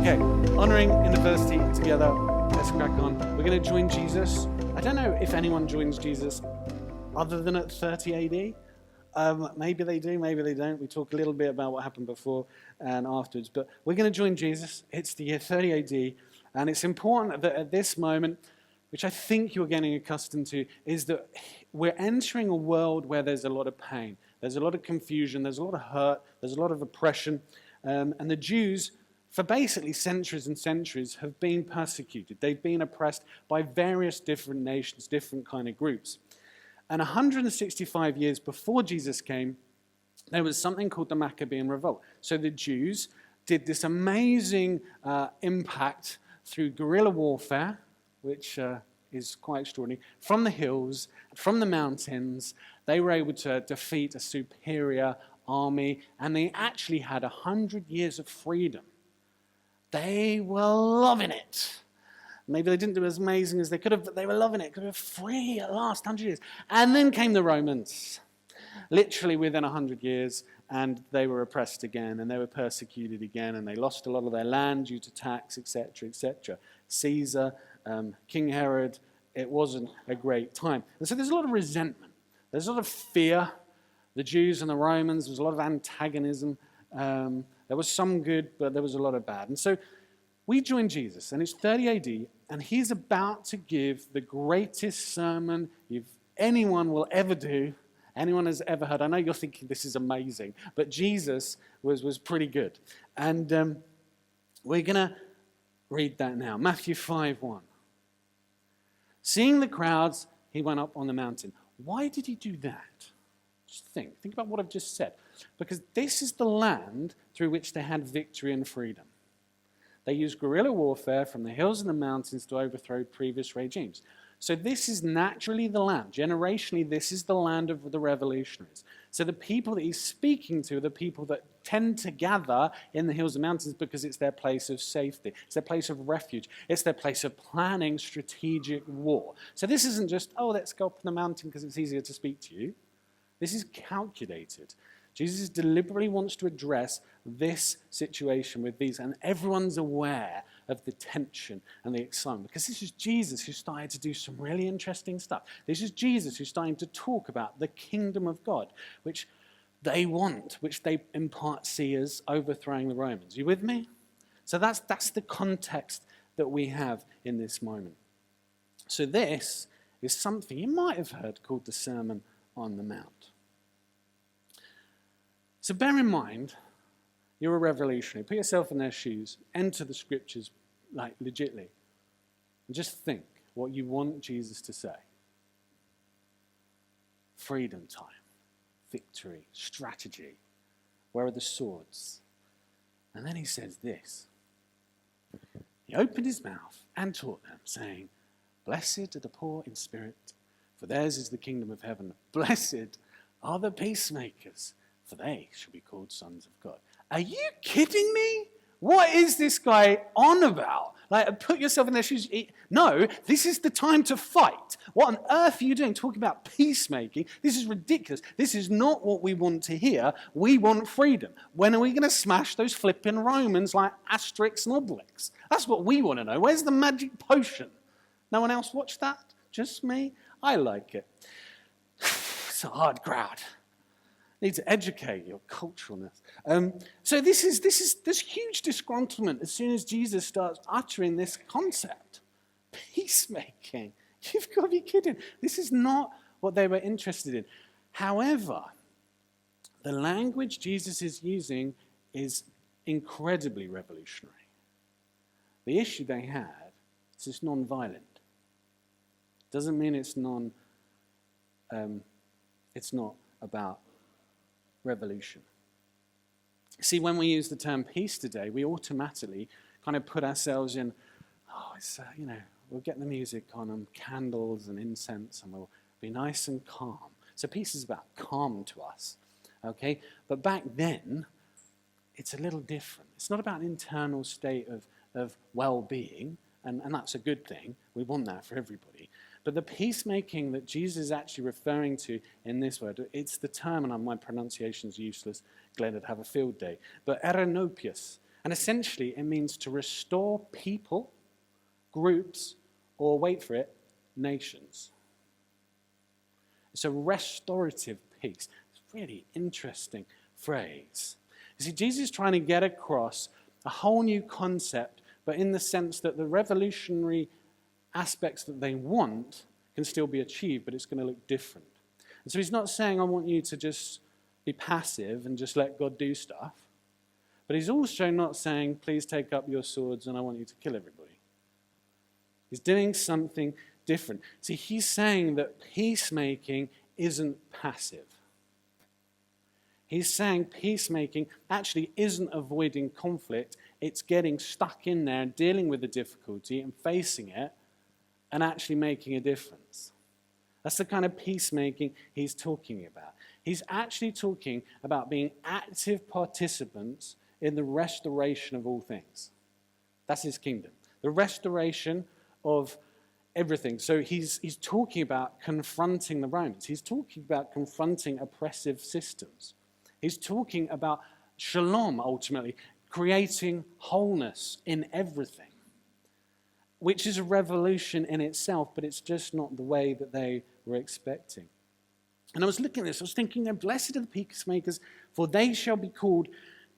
Okay, honouring university together. Let's crack on. We're going to join Jesus. I don't know if anyone joins Jesus other than at 30 AD. Maybe they do, maybe they don't. We talk a little bit about what happened before and afterwards. But we're going to join Jesus. It's the year 30 AD. And it's important that at this moment, which I think you're getting accustomed to, is that we're entering a world where there's a lot of pain. There's a lot of confusion. There's a lot of hurt. There's a lot of oppression. And the Jews, for basically centuries and centuries, have been persecuted. They've been oppressed by various different nations, different kind of groups. And 165 years before Jesus came, there was something called the Maccabean Revolt. So the Jews did this amazing impact through guerrilla warfare, which is quite extraordinary. From the hills, from the mountains, they were able to defeat a superior army, and they actually had 100 years of freedom. They were loving it. Maybe they didn't do as amazing as they could have, but they were loving it because they were free at last, 100 years. And then came the Romans, literally within 100 years, and they were oppressed again, and they were persecuted again, and they lost a lot of their land due to tax, etc., etc. Caesar, King Herod, it wasn't a great time. And so there's a lot of resentment. There's a lot of fear. The Jews and the Romans, there was a lot of antagonism. There was some good, but there was a lot of bad. And so we join Jesus, and it's 30 AD, and he's about to give the greatest sermon anyone will ever do, anyone has ever heard. I know you're thinking this is amazing, but Jesus was pretty good. And we're going to read that now. Matthew 5:1. Seeing the crowds, he went up on the mountain. Why did he do that? Just think about what I've just said. Because this is the land through which they had victory and freedom. They used guerrilla warfare from the hills and the mountains to overthrow previous regimes. So this is naturally the land. Generationally, this is the land of the revolutionaries. So the people that he's speaking to are the people that tend to gather in the hills and mountains because it's their place of safety. It's their place of refuge. It's their place of planning strategic war. So this isn't just, let's go up on the mountain because it's easier to speak to you. This is calculated. Jesus deliberately wants to address this situation with these, and everyone's aware of the tension and the excitement, because this is Jesus who started to do some really interesting stuff. This is Jesus who's starting to talk about the kingdom of God, which they want, which they in part see as overthrowing the Romans. You with me? So that's the context that we have in this moment. So this is something you might have heard called the Sermon on the Mount. So bear in mind, you're a revolutionary. Put yourself in their shoes. Enter the scriptures, legitly. And just think what you want Jesus to say. Freedom time, victory, strategy. Where are the swords? And then he says this. He opened his mouth and taught them, saying, Blessed are the poor in spirit, for theirs is the kingdom of heaven. Blessed are the peacemakers, for they shall be called sons of God. Are you kidding me? What is this guy on about? Put yourself in their shoes. No, this is the time to fight. What on earth are you doing talking about peacemaking? This is ridiculous. This is not what we want to hear. We want freedom. When are we going to smash those flipping Romans like Asterix and Obelix? That's what we want to know. Where's the magic potion? No one else watched that? Just me? I like it. It's a hard crowd. Need to educate your culturalness. So there's huge disgruntlement as soon as Jesus starts uttering this concept. Peacemaking. You've got to be kidding. This is not what they were interested in. However, the language Jesus is using is incredibly revolutionary. The issue they had is it's non-violent. Doesn't mean it's not about revolution. See, when we use the term peace today, we automatically kind of put ourselves in, we'll get the music on and candles and incense and we'll be nice and calm. So peace is about calm to us, okay? But back then, it's a little different. It's not about an internal state of well-being, and that's a good thing. We want that for everybody. But the peacemaking that Jesus is actually referring to in this word, it's the term, and my pronunciation is useless, Glenn would have a field day, but erenopius. And essentially, it means to restore people, groups, or wait for it, nations. It's a restorative peace. It's a really interesting phrase. You see, Jesus is trying to get across a whole new concept, but in the sense that the revolutionary aspects that they want can still be achieved, but it's going to look different. And so he's not saying, I want you to just be passive and just let God do stuff. But he's also not saying, please take up your swords and I want you to kill everybody. He's doing something different. See, he's saying that peacemaking isn't passive. He's saying peacemaking actually isn't avoiding conflict. It's getting stuck in there and dealing with the difficulty and facing it and actually making a difference. That's the kind of peacemaking he's talking about. He's actually talking about being active participants in the restoration of all things. That's his kingdom. The restoration of everything. So he's talking about confronting the Romans. He's talking about confronting oppressive systems. He's talking about shalom, ultimately, creating wholeness in everything, which is a revolution in itself, but it's just not the way that they were expecting. And I was looking at this, I was thinking, blessed are the peacemakers, for they shall be called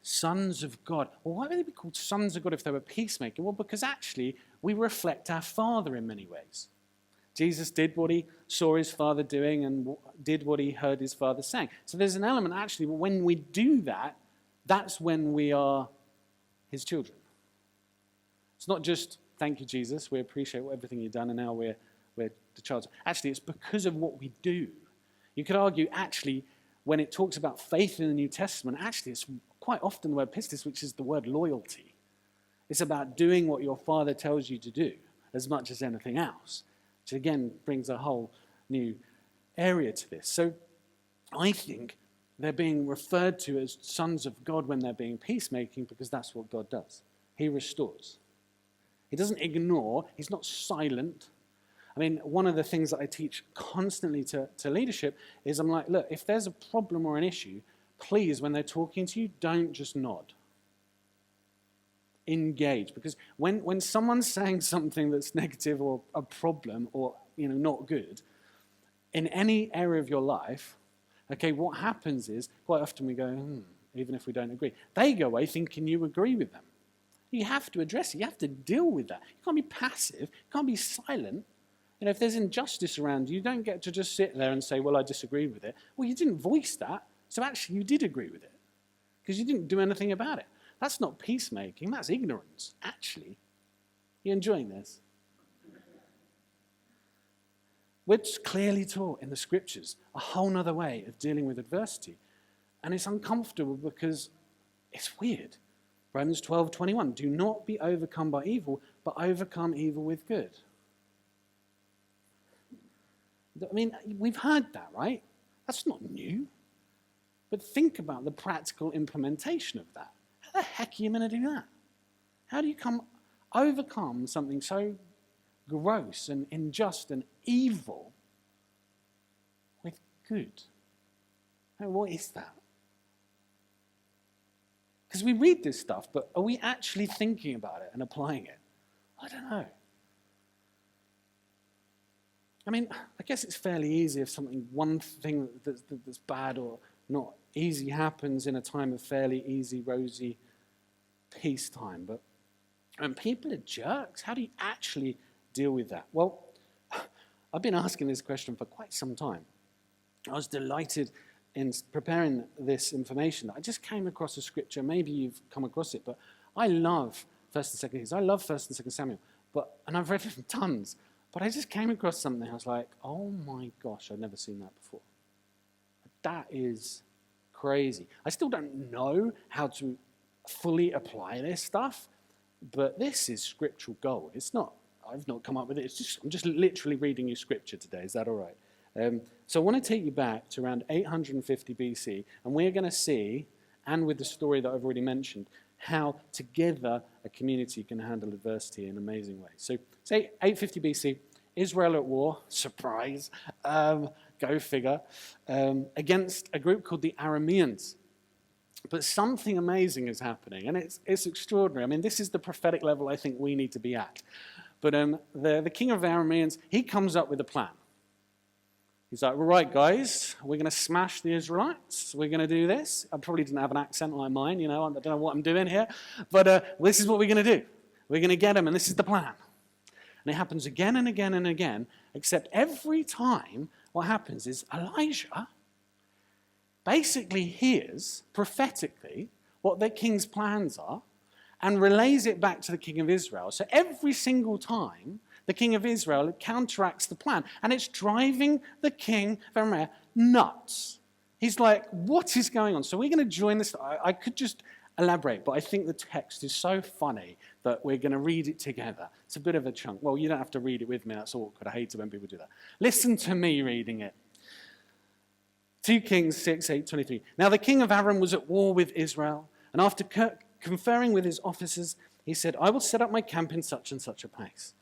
sons of God. Well, why would they be called sons of God if they were peacemakers? Well, because actually, we reflect our Father in many ways. Jesus did what he saw his Father doing and did what he heard his Father saying. So there's an element, actually, when we do that, that's when we are his children. It's not just, thank you, Jesus, we appreciate everything you've done, and now we're the child. Actually, it's because of what we do. You could argue, actually, when it talks about faith in the New Testament, actually, it's quite often the word pistis, which is the word loyalty. It's about doing what your Father tells you to do as much as anything else, which again brings a whole new area to this. So I think they're being referred to as sons of God when they're being peacemaking, because that's what God does. He restores. He doesn't ignore. He's not silent. I mean, one of the things that I teach constantly to leadership is I'm like, look, if there's a problem or an issue, please, when they're talking to you, don't just nod. Engage. Because when someone's saying something that's negative or a problem or, not good, in any area of your life, okay, what happens is, quite often we go, even if we don't agree. They go away thinking you agree with them. You have to address it. You have to deal with that. You can't be passive. You can't be silent. If there's injustice around you, you don't get to just sit there and say, well, I disagree with it. Well, you didn't voice that, so actually you did agree with it because you didn't do anything about it. That's not peacemaking, that's ignorance, actually. You enjoying this? We're clearly taught in the scriptures a whole other way of dealing with adversity. And it's uncomfortable because it's weird. Romans 12:21, do not be overcome by evil, but overcome evil with good. I mean, we've heard that, right? That's not new. But think about the practical implementation of that. How the heck are you going to do that? How do you overcome something so gross and unjust and evil with good? What is that? Because we read this stuff, but are we actually thinking about it and applying it? I don't know. I mean, I guess it's fairly easy if one thing that's bad or not easy happens in a time of fairly easy, rosy peacetime. But when people are jerks, how do you actually deal with that? Well, I've been asking this question for quite some time. I was delighted in preparing this information that I just came across a scripture. Maybe you've come across it, but I love 1st and 2nd Kings. I love 1st and 2nd Samuel, and I've read it tons. But I just came across something. I was like, oh my gosh, I've never seen that before. That is crazy. I still don't know how to fully apply this stuff, but this is scriptural gold. I've not come up with it. I'm just literally reading you scripture today. Is that all right? So I want to take you back to around 850 BC, and we're going to see, and with the story that I've already mentioned, how together a community can handle adversity in amazing ways. So say 850 BC, Israel at war, surprise, go figure, against a group called the Arameans. But something amazing is happening, and it's extraordinary. I mean, this is the prophetic level I think we need to be at. But the king of the Arameans, he comes up with a plan. He's like, right, guys, we're going to smash the Israelites. We're going to do this. I probably didn't have an accent like mine, I don't know what I'm doing here. But this is what we're going to do. We're going to get them, and this is the plan. And it happens again and again and again, except every time what happens is Elijah basically hears prophetically what the king's plans are and relays it back to the king of Israel. So every single time, the king of Israel counteracts the plan, and it's driving the king of Arameia nuts. He's like, what is going on? So we're going to join this. I could just elaborate, but I think the text is so funny that we're going to read it together. It's a bit of a chunk. Well, you don't have to read it with me. That's awkward. I hate it when people do that. Listen to me reading it. 2 Kings 6:8-23. Now the king of Aram was at war with Israel, and after conferring with his officers, he said, I will set up my camp in such and such a place.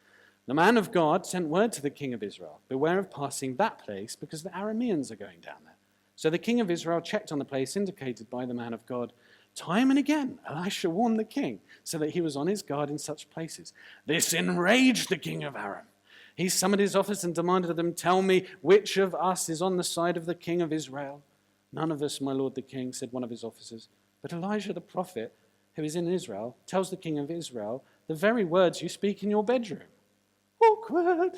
The man of God sent word to the king of Israel, beware of passing that place, because the Arameans are going down there. So the king of Israel checked on the place indicated by the man of God. Time and again, Elisha warned the king, so that he was on his guard in such places. This enraged the king of Aram. He summoned his officers and demanded of them, tell me, which of us is on the side of the king of Israel? None of us, my lord the king, said one of his officers. But Elijah the prophet, who is in Israel, tells the king of Israel the very words you speak in your bedroom. Awkward.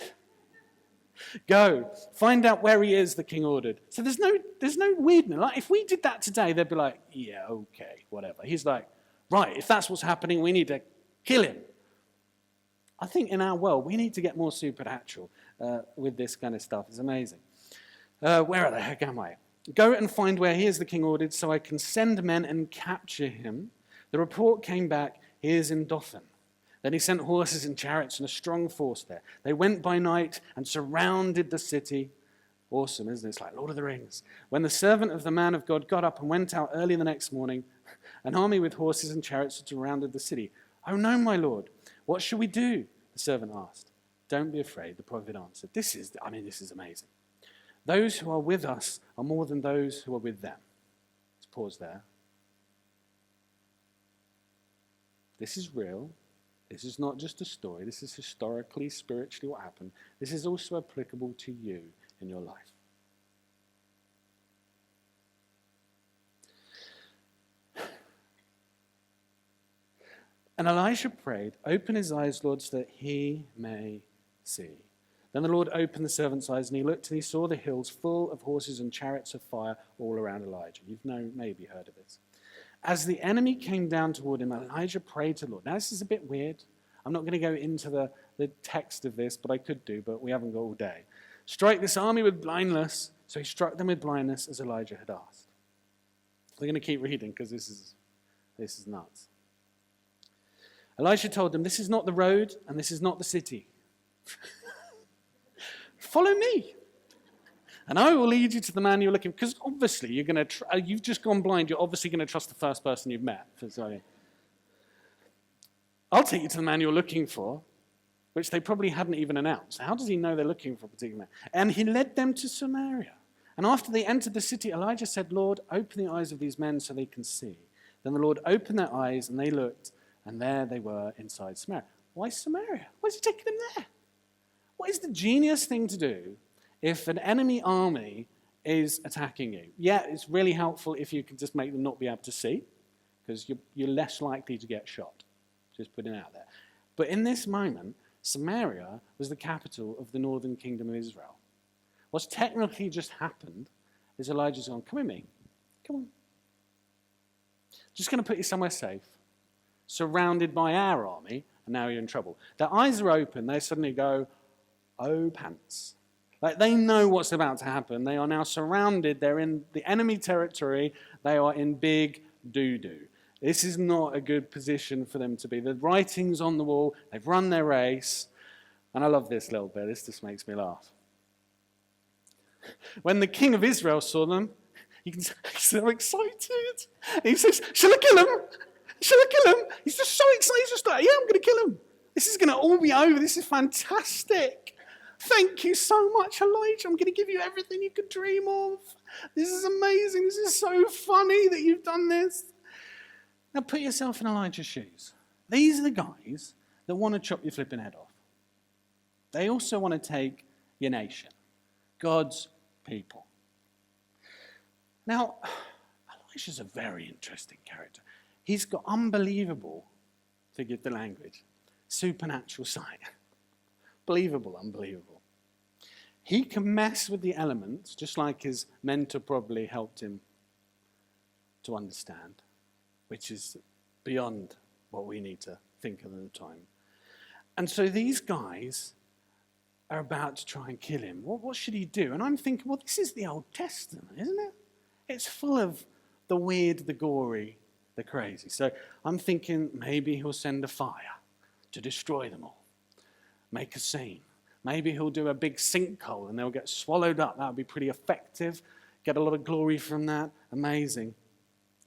Go, find out where he is, the king ordered. So there's no weirdness. Like, if we did that today, they'd be like, yeah, okay, whatever. He's like, right, if that's what's happening, we need to kill him. I think in our world, we need to get more supernatural with this kind of stuff. It's amazing. Where the heck am I? Go and find where he is, the king ordered, so I can send men and capture him. The report came back, he is in Dothan. Then he sent horses and chariots and a strong force there. They went by night and surrounded the city. Awesome, isn't it? It's like Lord of the Rings. When the servant of the man of God got up and went out early the next morning, an army with horses and chariots had surrounded the city. Oh no, my lord, what shall we do? The servant asked. Don't be afraid, the prophet answered. This is amazing. Those who are with us are more than those who are with them. Let's pause there. This is real. This is not just a story. This is historically, spiritually what happened. This is also applicable to you in your life. And Elisha prayed, open his eyes, Lord, so that he may see. Then the Lord opened the servant's eyes, and he looked and he saw the hills full of horses and chariots of fire all around Elijah. You've maybe heard of this. As the enemy came down toward him, Elijah prayed to the Lord. Now, this is a bit weird. I'm not going to go into the text of this, but I could do, but we haven't got all day. Strike this army with blindness. So he struck them with blindness as Elijah had asked. We're going to keep reading because this is nuts. Elisha told them, this is not the road and this is not the city. Follow me. And I will lead you to the man you're looking for. Because obviously you've just gone blind. You're obviously going to trust the first person you've met. I'll take you to the man you're looking for, which they probably hadn't even announced. How does he know they're looking for a particular man? And he led them to Samaria. And after they entered the city, Elijah said, Lord, open the eyes of these men so they can see. Then the Lord opened their eyes and they looked, and there they were inside Samaria. Why Samaria? Why is he taking them there? What is the genius thing to do if an enemy army is attacking you? Yeah, it's really helpful if you can just make them not be able to see, because you're less likely to get shot. Just putting it out there. But in this moment, Samaria was the capital of the northern kingdom of Israel. What's technically just happened is Elijah's gone, come with me. Come on. Just going to put you somewhere safe, surrounded by our army, and now you're in trouble. Their eyes are open. They suddenly go, oh, pants. Like they know what's about to happen. They are now surrounded. They're in the enemy territory. They are in big doo-doo. This is not a good position for them to be. The writing's on the wall. They've run their race. And I love this little bit. This just makes me laugh. When the king of Israel saw them, he's so excited. He says, shall I kill him? Shall I kill him? He's just so excited. He's just like, yeah, I'm going to kill him. This is going to all be over. This is fantastic. Thank you so much, Elijah. I'm going to give you everything you could dream of. This is amazing. This is so funny that you've done this. Now put yourself in Elijah's shoes. These are the guys that want to chop your flipping head off. They also want to take your nation, God's people. Now, Elijah's a very interesting character. He's got unbelievable, forgive the language, supernatural sight. Believable, unbelievable. He can mess with the elements, just like his mentor probably helped him to understand, which is beyond what we need to think of at the time. And so these guys are about to try and kill him. What should he do? And I'm thinking, well, this is the Old Testament, isn't it? It's full of the weird, the gory, the crazy. So I'm thinking maybe he'll send a fire to destroy them all. Make a scene. Maybe he'll do a big sinkhole and they'll get swallowed up. That would be pretty effective. Get a lot of glory from that. Amazing.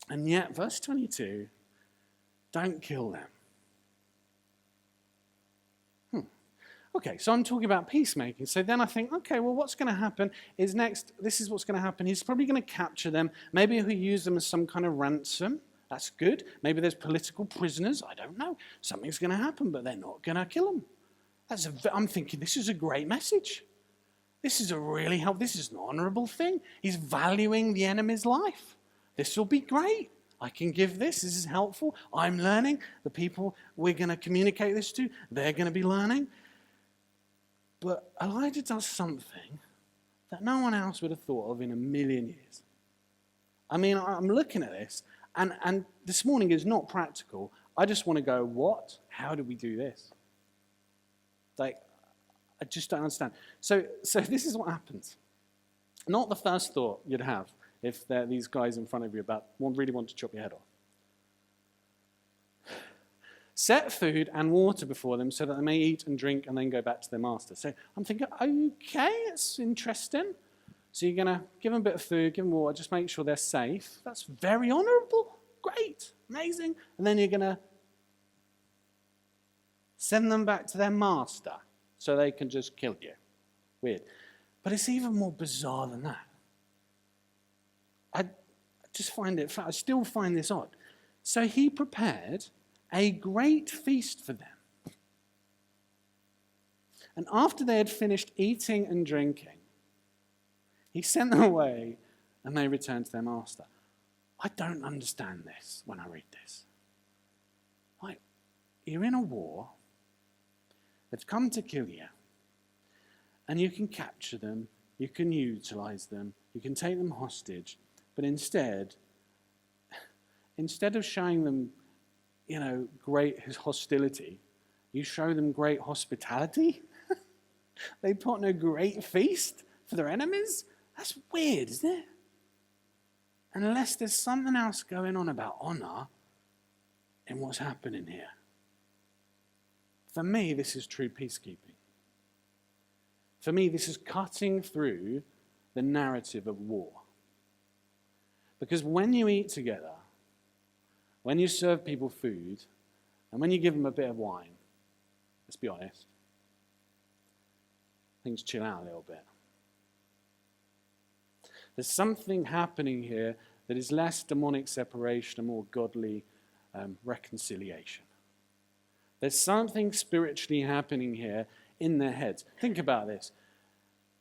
And yet, verse 22, don't kill them. Okay, so I'm talking about peacemaking. So then I think, okay, well, what's going to happen is next, this is what's going to happen. He's probably going to capture them. Maybe he'll use them as some kind of ransom. That's good. Maybe there's political prisoners. I don't know. Something's going to happen, but they're not going to kill them. I'm thinking, this is a great message. This is a really helpful, this is an honorable thing. He's valuing the enemy's life. This will be great. I can give this. This is helpful. I'm learning. The people we're going to communicate this to, they're going to be learning. But Elijah does something that no one else would have thought of in a million years. I mean, I'm looking at this, and this morning is not practical. I just want to go, what? How do we do this? Like, I just don't understand. So this is what happens. Not the first thought you'd have if there are these guys in front of you really want to chop your head off. Set food and water before them so that they may eat and drink and then go back to their master. So I'm thinking, okay, it's interesting. So you're going to give them a bit of food, give them water, just make sure they're safe. That's very honorable. Great. Amazing. And then you're going to send them back to their master so they can just kill you. Weird. But it's even more bizarre than that. I still find this odd. So he prepared a great feast for them. And after they had finished eating and drinking, he sent them away and they returned to their master. I don't understand this when I read this. Like, you're in a war, they've come to kill you, and you can capture them, you can utilize them, you can take them hostage, but instead of showing them great hostility, you show them great hospitality? They put on a great feast for their enemies? That's weird, isn't it? Unless there's something else going on about honor in what's happening here. For me, this is true peacekeeping. For me, this is cutting through the narrative of war. Because when you eat together, when you serve people food, and when you give them a bit of wine, let's be honest, things chill out a little bit. There's something happening here that is less demonic separation and more godly reconciliation. There's something spiritually happening here in their heads. Think about this.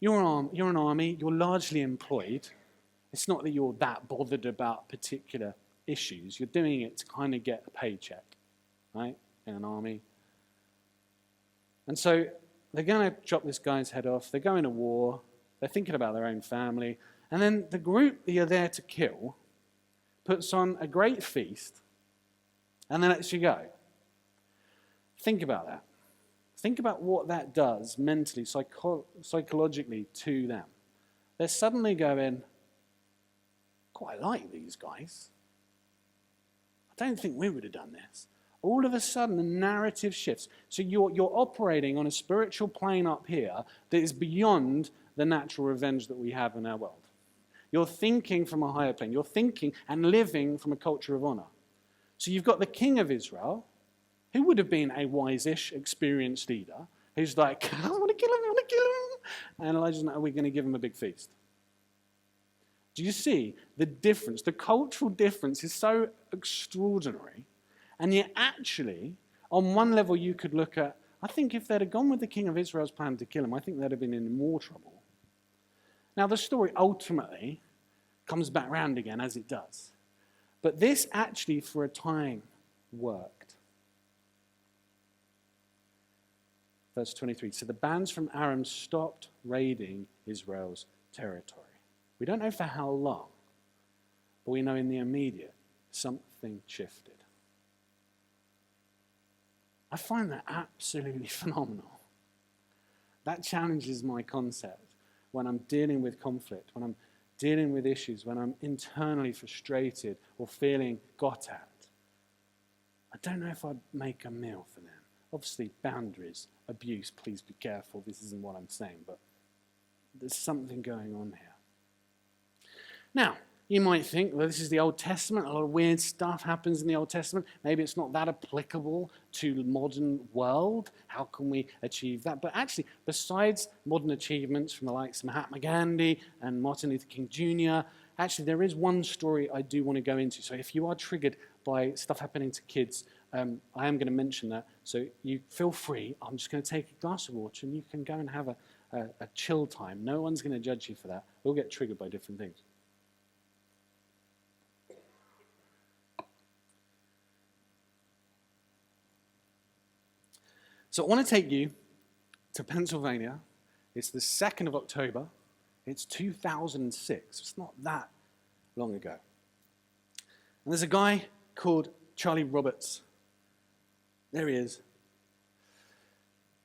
You're an army, you're largely employed. It's not that you're that bothered about particular issues. You're doing it to kind of get a paycheck, right, in an army. And so they're going to chop this guy's head off. They're going to war. They're thinking about their own family. And then the group that you're there to kill puts on a great feast and then lets you go. Think about that. Think about what that does mentally, psychologically to them. They're suddenly going, quite like these guys. I don't think we would have done this. All of a sudden, the narrative shifts. So you're operating on a spiritual plane up here that is beyond the natural revenge that we have in our world. You're thinking from a higher plane. You're thinking and living from a culture of honor. So you've got the king of Israel, who would have been a wise-ish, experienced leader, who's like, I want to kill him, I want to kill him. And Elijah's like, are we going to give him a big feast? Do you see the difference? The cultural difference is so extraordinary. And yet actually, on one level you could look at, I think if they'd have gone with the king of Israel's plan to kill him, I think they'd have been in more trouble. Now the story ultimately comes back round again, as it does. But this actually, for a time, worked. Verse 23, so the bands from Aram stopped raiding Israel's territory. We don't know for how long, but we know in the immediate, something shifted. I find that absolutely phenomenal. That challenges my concept when I'm dealing with conflict, when I'm dealing with issues, when I'm internally frustrated or feeling got at. I don't know if I'd make a meal for them. Obviously, boundaries, abuse, please be careful. This isn't what I'm saying, but there's something going on here. Now, you might think, well, this is the Old Testament. A lot of weird stuff happens in the Old Testament. Maybe it's not that applicable to the modern world. How can we achieve that? But actually, besides modern achievements from the likes of Mahatma Gandhi and Martin Luther King Jr., actually, there is one story I do want to go into. So if you are triggered by stuff happening to kids, I am going to mention that. So you feel free. I'm just going to take a glass of water and you can go and have a chill time. No one's going to judge you for that. We'll get triggered by different things. So I want to take you to Pennsylvania. It's the 2nd of October. It's 2006. It's not that long ago. And there's a guy called Charlie Roberts. There he is.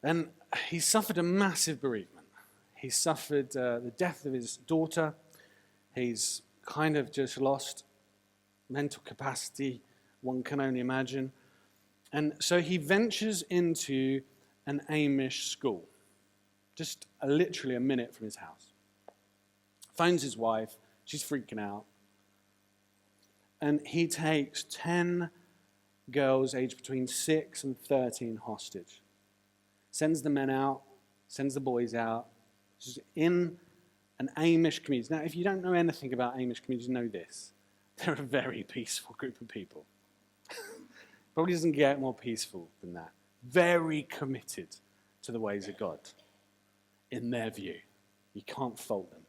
And he suffered a massive bereavement. He suffered the death of his daughter. He's kind of just lost mental capacity, one can only imagine. And so he ventures into an Amish school, just literally a minute from his house. Phones his wife, she's freaking out. And he takes 10 girls aged between 6 and 13 hostage. Sends the men out, sends the boys out, just in an Amish community. Now, if you don't know anything about Amish communities, know this. They're a very peaceful group of people. Probably doesn't get more peaceful than that. Very committed to the ways of God, in their view. You can't fault them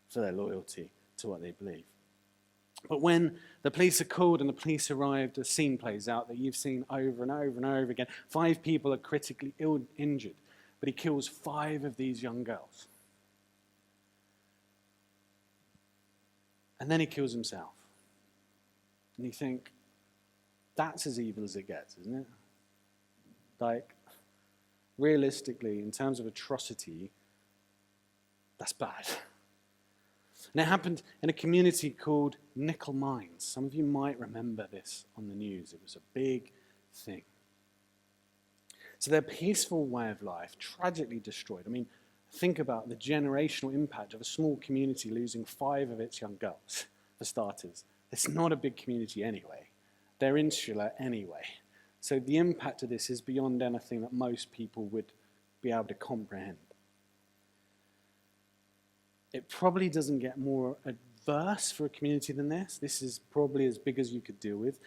for their loyalty to what they believe. But when the police are called and the police arrived, a scene plays out that you've seen over and over and over again. 5 people are critically injured, but he kills 5 of these young girls. And then he kills himself. And you think, that's as evil as it gets, isn't it? Like, realistically, in terms of atrocity, that's bad. And it happened in a community called Nickel Mines. Some of you might remember this on the news. It was a big thing. So their peaceful way of life, tragically destroyed. I mean, think about the generational impact of a small community losing 5 of its young girls, for starters. It's not a big community anyway. They're insular anyway. So the impact of this is beyond anything that most people would be able to comprehend. It probably doesn't get more adverse for a community than this. This is probably as big as you could deal with.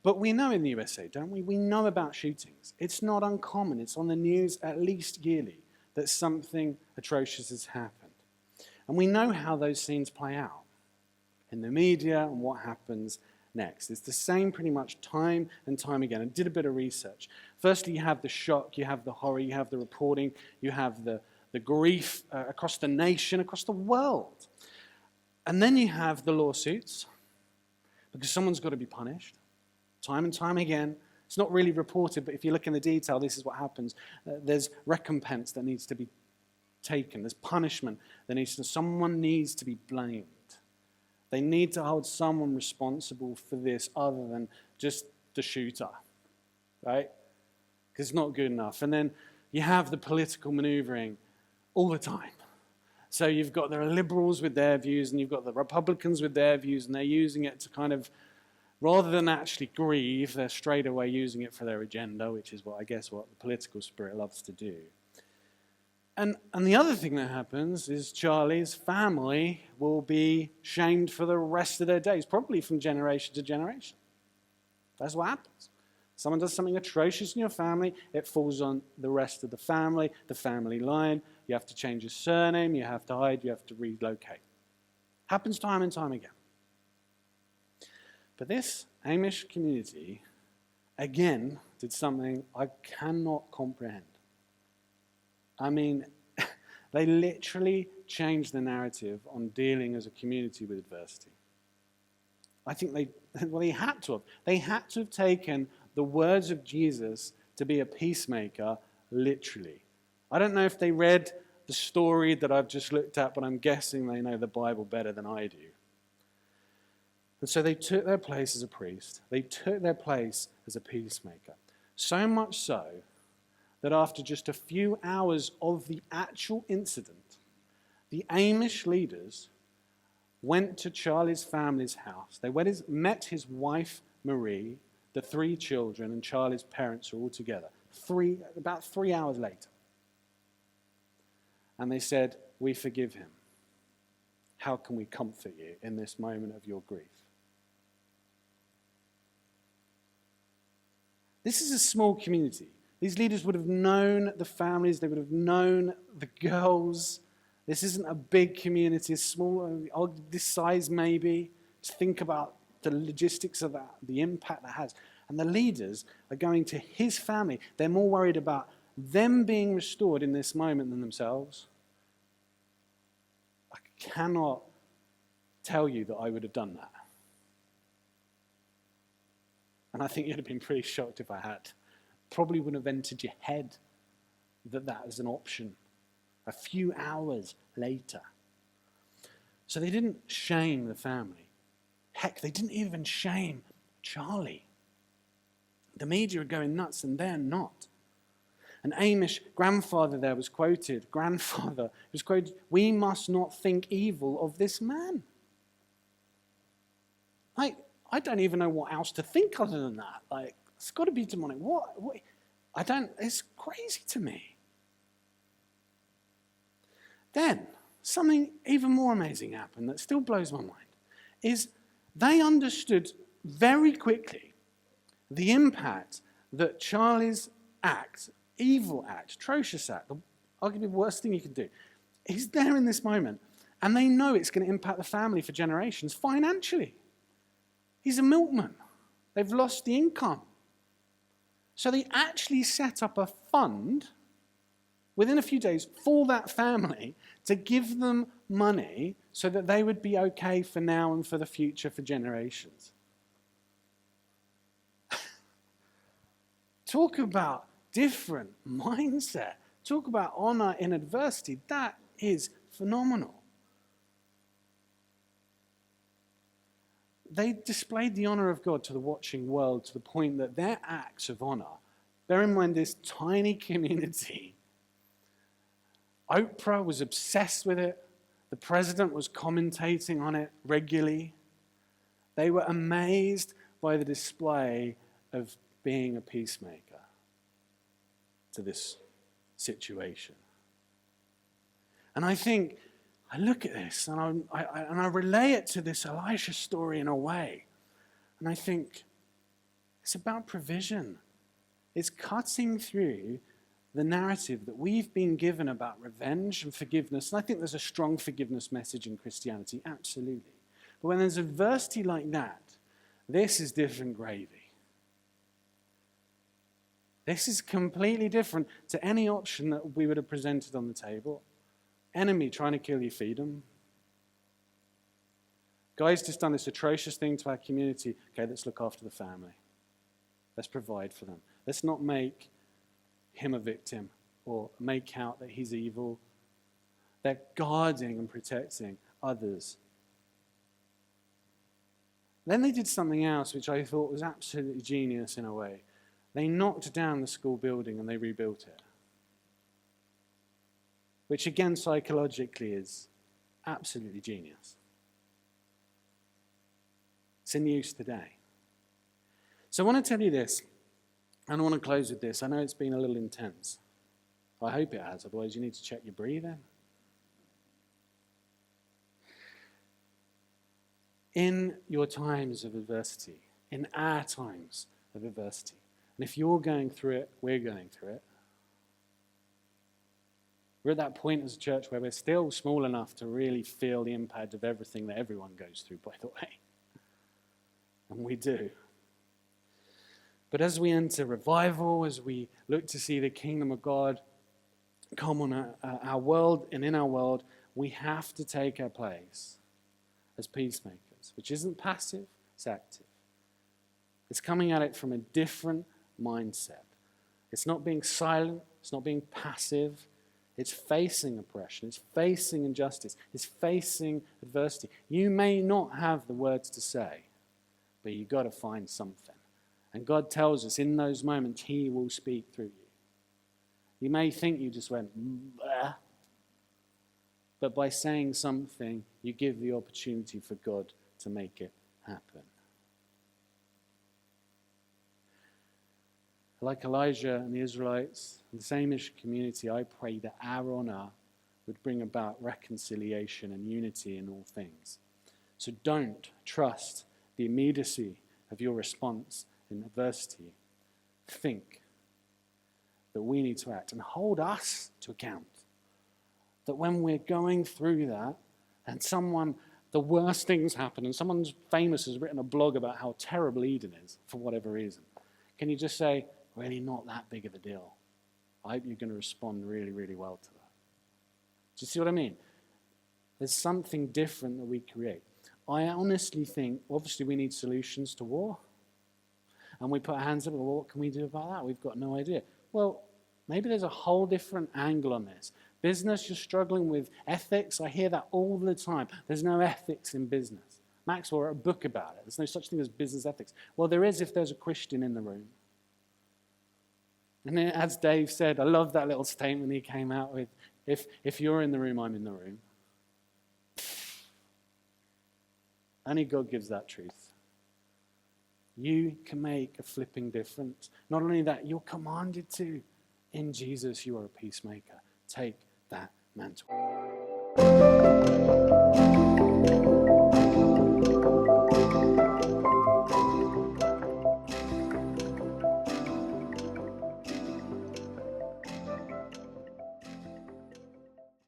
But we know in the USA, don't we? We know about shootings. It's not uncommon. It's on the news at least yearly that something atrocious has happened. And we know how those scenes play out in the media and what happens next. It's the same pretty much time and time again. I did a bit of research. Firstly, you have the shock, you have the horror, you have the reporting, you have the grief across the nation, across the world. And then you have the lawsuits, because someone's got to be punished, time and time again. It's not really reported, but if you look in the detail, this is what happens. There's recompense that needs to be taken. There's punishment that someone needs to be blamed. They need to hold someone responsible for this other than just the shooter, right? Because it's not good enough. And then you have the political maneuvering all the time. So you've got the liberals with their views and you've got the Republicans with their views, and they're using it to kind of, rather than actually grieve, they're straight away using it for their agenda, which is what the political spirit loves to do. And the other thing that happens is Charlie's family will be shamed for the rest of their days, probably from generation to generation. That's what happens. Someone does something atrocious in your family, it falls on the rest of the family line. You have to change your surname, you have to hide, you have to relocate. Happens time and time again. But this Amish community, again, did something I cannot comprehend. I mean, they literally changed the narrative on dealing as a community with adversity. I think they had to have. They had to have taken the words of Jesus to be a peacemaker literally. I don't know if they read the story that I've just looked at, but I'm guessing they know the Bible better than I do. And so they took their place as a priest. They took their place as a peacemaker. So much so that after just a few hours of the actual incident, the Amish leaders went to Charlie's family's house. They met his wife, Marie, the 3 children, and Charlie's parents are all together. About 3 hours later. And they said, "We forgive him. How can we comfort you in this moment of your grief?" This is a small community. These leaders would have known the families, they would have known the girls. This isn't a big community, it's small, this size maybe. Just think about the logistics of that, the impact that has. And the leaders are going to his family. They're more worried about them being restored in this moment than themselves. I cannot tell you that I would have done that. And I think you'd have been pretty shocked if I had. Probably wouldn't have entered your head that that was an option a few hours later. So they didn't shame the family. Heck, they didn't even shame Charlie. The media are going nuts and they're not. An Amish grandfather there was quoted, "We must not think evil of this man." I don't even know what else to think other than that. It's got to be demonic. What? It's crazy to me. Then, something even more amazing happened that still blows my mind, is they understood very quickly the impact that Charlie's act, evil act, atrocious act, arguably the worst thing you can do, he's there in this moment, and they know it's going to impact the family for generations financially. He's a milkman. They've lost the income. So they actually set up a fund within a few days for that family to give them money so that they would be okay for now and for the future for generations. Talk about different mindset. Talk about honor in adversity. That is phenomenal. They displayed the honor of God to the watching world to the point that their acts of honor, bear in mind this tiny community, Oprah was obsessed with it. The president was commentating on it regularly. They were amazed by the display of being a peacemaker to this situation. And I look at this and I relay it to this Elisha story in a way. And I think it's about provision. It's cutting through the narrative that we've been given about revenge and forgiveness. And I think there's a strong forgiveness message in Christianity, absolutely. But when there's adversity like that, this is different gravy. This is completely different to any option that we would have presented on the table. Enemy trying to kill you, feed them. Guy's just done this atrocious thing to our community. Okay, let's look after the family. Let's provide for them. Let's not make him a victim or make out that he's evil. They're guarding and protecting others. Then they did something else which I thought was absolutely genius in a way. They knocked down the school building and they rebuilt it. Which again, psychologically, is absolutely genius. It's in use today. So I want to tell you this, and I want to close with this. I know it's been a little intense. I hope it has, otherwise you need to check your breathing. In your times of adversity, in our times of adversity, and if you're going through it, we're going through it. We're at that point as a church where we're still small enough to really feel the impact of everything that everyone goes through, by the way. And we do. But as we enter revival, as we look to see the kingdom of God come on our world, and in our world, we have to take our place as peacemakers, which isn't passive, it's active. It's coming at it from a different mindset. It's not being silent, it's not being passive. It's facing oppression, it's facing injustice, it's facing adversity. You may not have the words to say, but you've got to find something. And God tells us in those moments, he will speak through you. You may think you just went, bleh, but by saying something, you give the opportunity for God to make it happen. Like Elijah and the Israelites, the Samish community, I pray that our honor would bring about reconciliation and unity in all things. So don't trust the immediacy of your response in adversity. Think that we need to act and hold us to account. That when we're going through that and the worst things happen and someone famous has written a blog about how terrible Eden is for whatever reason, can you just say, really not that big of a deal? I hope you're going to respond really, really well to that. Do you see what I mean? There's something different that we create. I honestly think, obviously we need solutions to war. And we put our hands up, well, what can we do about that? We've got no idea. Well, maybe there's a whole different angle on this. Business, you're struggling with ethics. I hear that all the time. There's no ethics in business. Maxwell wrote a book about it. There's no such thing as business ethics. Well, there is if there's a Christian in the room. And then, as Dave said, I love that little statement he came out with. If you're in the room, I'm in the room. Only God gives that truth. You can make a flipping difference. Not only that, you're commanded to. In Jesus, you are a peacemaker. Take that mantle.